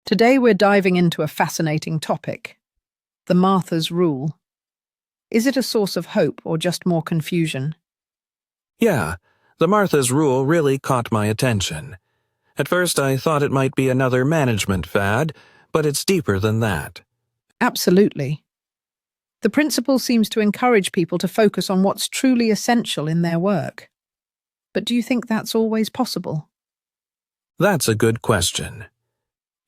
Today we're diving into a fascinating topic, the Martha's Rule. Is it a source of hope or just more confusion? Yeah, the Martha's Rule really caught my attention. At first I thought it might be another management fad, but it's deeper than that. Absolutely. The principle seems to encourage people to focus on what's truly essential in their work. But do you think that's always possible? That's a good question.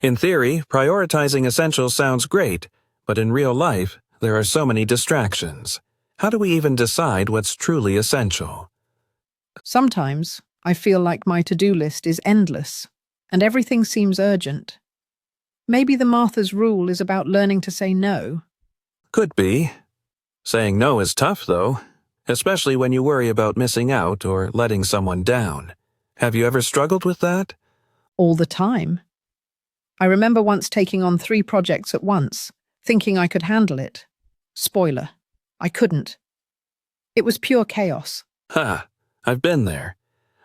In theory, prioritizing essentials sounds great, but in real life, there are so many distractions. How do we even decide what's truly essential? Sometimes I feel like my to-do list is endless, and everything seems urgent. Maybe the Martha's Rule is about learning to say no. Could be. Saying no is tough, though, especially when you worry about missing out or letting someone down. Have you ever struggled with that? All the time. I remember once taking on 3 projects at once, thinking I could handle it. Spoiler, I couldn't. It was pure chaos. Ha, I've been there.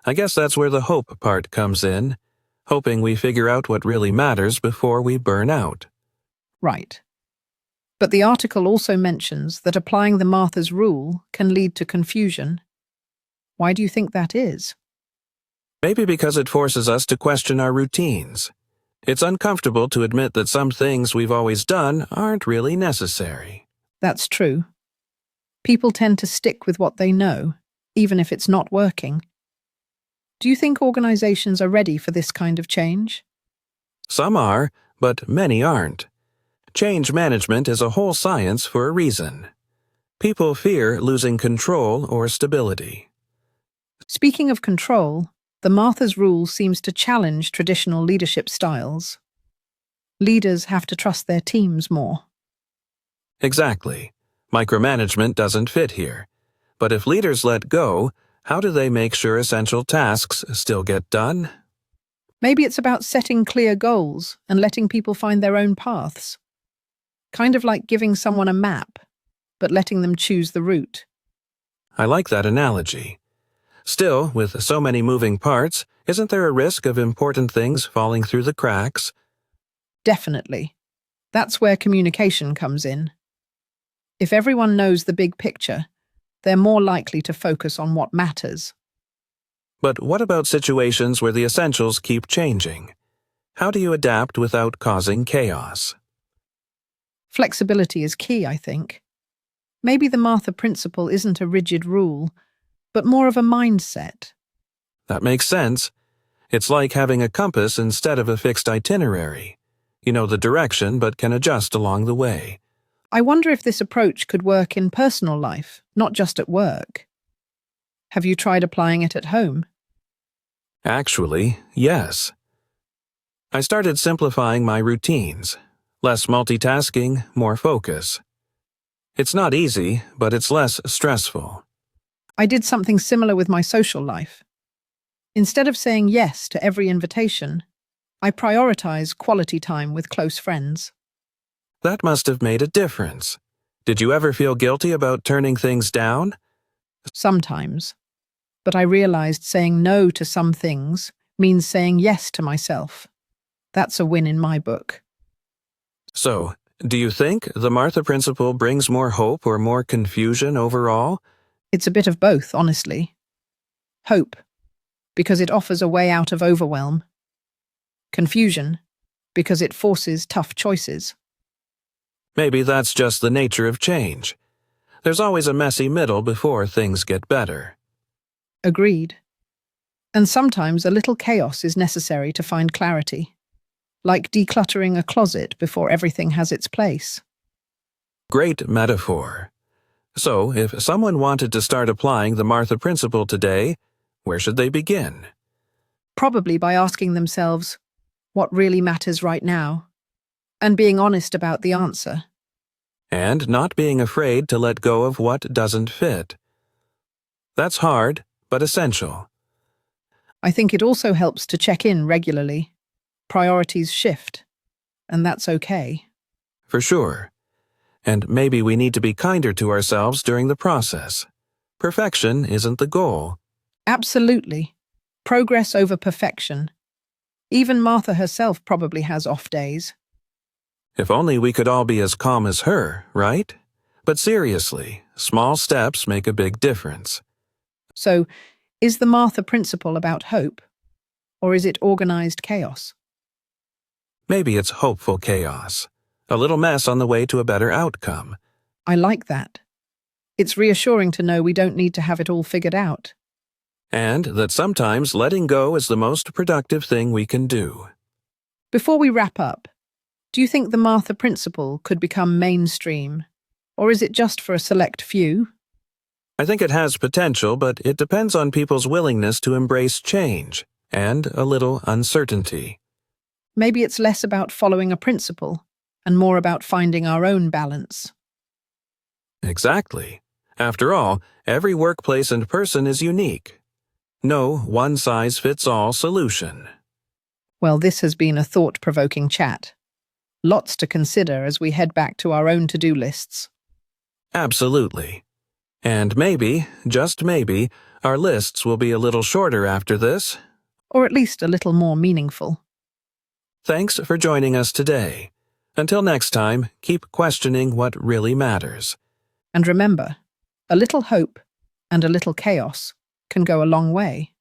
I guess that's where the hope part comes in, hoping we figure out what really matters before we burn out. Right. But the article also mentions that applying the Martha's Rule can lead to confusion. Why do you think that is? Maybe because it forces us to question our routines. It's uncomfortable to admit that some things we've always done aren't really necessary. That's true. People tend to stick with what they know, even if it's not working. Do you think organizations are ready for this kind of change? Some are, but many aren't. Change management is a whole science for a reason. People fear losing control or stability. Speaking of control, the Martha's Rule seems to challenge traditional leadership styles. Leaders have to trust their teams more. Exactly. Micromanagement doesn't fit here. But if leaders let go, how do they make sure essential tasks still get done? Maybe it's about setting clear goals and letting people find their own paths. Kind of like giving someone a map, but letting them choose the route. I like that analogy. Still, with so many moving parts, isn't there a risk of important things falling through the cracks? Definitely. That's where communication comes in. If everyone knows the big picture, they're more likely to focus on what matters. But what about situations where the essentials keep changing? How do you adapt without causing chaos? Flexibility is key, I think. Maybe the Martha principle isn't a rigid rule, but more of a mindset. That makes sense. It's like having a compass instead of a fixed itinerary. You know the direction, but can adjust along the way. I wonder if this approach could work in personal life, not just at work. Have you tried applying it at home? Actually, yes. I started simplifying my routines. Less multitasking, more focus. It's not easy, but it's less stressful. I did something similar with my social life. Instead of saying yes to every invitation, I prioritize quality time with close friends. That must have made a difference. Did you ever feel guilty about turning things down? Sometimes. But I realized saying no to some things means saying yes to myself. That's a win in my book. So, do you think the Martha principle brings more hope or more confusion overall? It's a bit of both, honestly. Hope, because it offers a way out of overwhelm. Confusion, because it forces tough choices. Maybe that's just the nature of change. There's always a messy middle before things get better. Agreed. And sometimes a little chaos is necessary to find clarity, like decluttering a closet before everything has its place. Great metaphor. So, if someone wanted to start applying the Martha principle today, where should they begin? Probably by asking themselves, what really matters right now? And being honest about the answer. And not being afraid to let go of what doesn't fit. That's hard, but essential. I think it also helps to check in regularly. Priorities shift, and that's okay. For sure. And maybe we need to be kinder to ourselves during the process. Perfection isn't the goal. Absolutely. Progress over perfection. Even Martha herself probably has off days. If only we could all be as calm as her, right? But seriously, small steps make a big difference. So, is the Martha principle about hope? Or is it organized chaos? Maybe it's hopeful chaos. A little mess on the way to a better outcome. I like that. It's reassuring to know we don't need to have it all figured out. And that sometimes letting go is the most productive thing we can do. Before we wrap up, do you think the Martha principle could become mainstream? Or is it just for a select few? I think it has potential, but it depends on people's willingness to embrace change and a little uncertainty. Maybe it's less about following a principle and more about finding our own balance. Exactly. After all, every workplace and person is unique. No one-size-fits-all solution. Well, this has been a thought-provoking chat. Lots to consider as we head back to our own to-do lists. Absolutely. And maybe, just maybe, our lists will be a little shorter after this. Or at least a little more meaningful. Thanks for joining us today. Until next time, keep questioning what really matters. And remember, a little hope and a little chaos can go a long way.